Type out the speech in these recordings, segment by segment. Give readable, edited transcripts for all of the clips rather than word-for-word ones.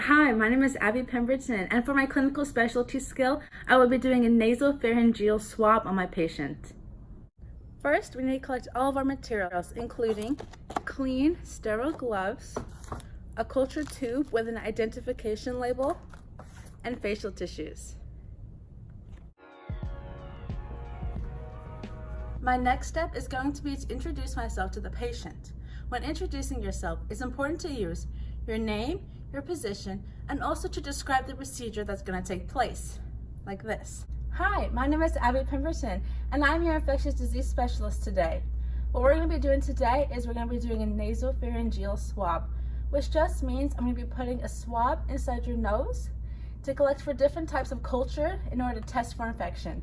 Hi, my name is Abby Pemberton, and for my clinical specialty skill, I will be doing a nasopharyngeal swab on my patient. First, we need to collect all of our materials, including clean, sterile gloves, a culture tube with an identification label, and facial tissues. My next step is going to be to introduce myself to the patient. When introducing yourself, it's important to use your name, your position, and also to describe the procedure that's going to take place, like this. Hi, my name is Abby Pemberton, and I'm your infectious disease specialist today. What we're going to be doing today is we're going to be doing a nasopharyngeal swab, which just means I'm going to be putting a swab inside your nose to collect for different types of culture in order to test for infection.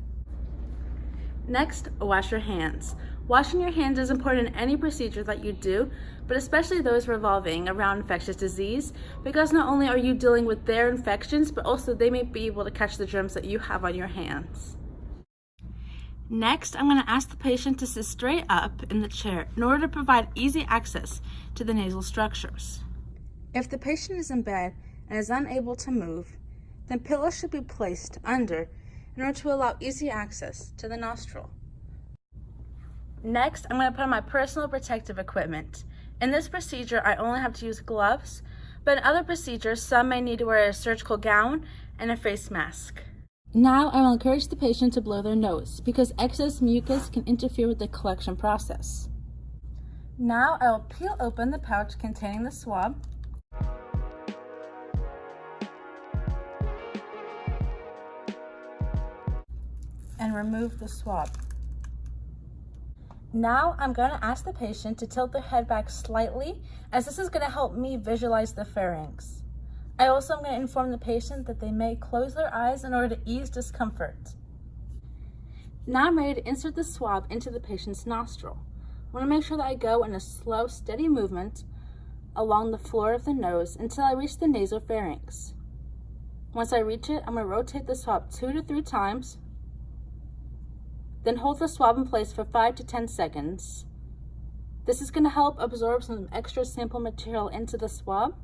Next, wash your hands. Washing your hands is important in any procedure that you do, but especially those revolving around infectious disease, because not only are you dealing with their infections, but also they may be able to catch the germs that you have on your hands. Next, I'm going to ask the patient to sit straight up in the chair in order to provide easy access to the nasal structures. If the patient is in bed and is unable to move, then pillows should be placed under in order to allow easy access to the nostril. Next, I'm going to put on my personal protective equipment. In this procedure, I only have to use gloves, but in other procedures, some may need to wear a surgical gown and a face mask. Now, I will encourage the patient to blow their nose because excess mucus can interfere with the collection process. Now, I will peel open the pouch containing the swab. And remove the swab. Now I'm going to ask the patient to tilt their head back slightly, as this is going to help me visualize the pharynx. I also am going to inform the patient that they may close their eyes in order to ease discomfort. Now I'm ready to insert the swab into the patient's nostril. I want to make sure that I go in a slow, steady movement along the floor of the nose until I reach the nasopharynx. Once I reach it, I'm going to rotate the swab 2 to 3 times. Then hold the swab in place for 5 to 10 seconds. This is going to help absorb some extra sample material into the swab.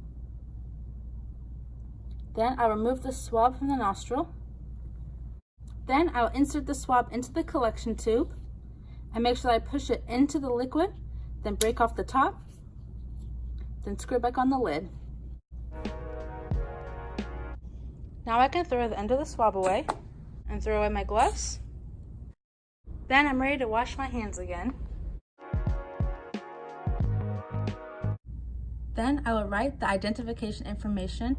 Then I'll remove the swab from the nostril. Then I'll insert the swab into the collection tube and make sure that I push it into the liquid, then break off the top, then screw back on the lid. Now I can throw the end of the swab away and throw away my gloves. Then I'm ready to wash my hands again. Then I will write the identification information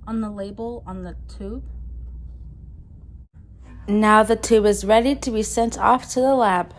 on the label on the tube. Now the tube is ready to be sent off to the lab.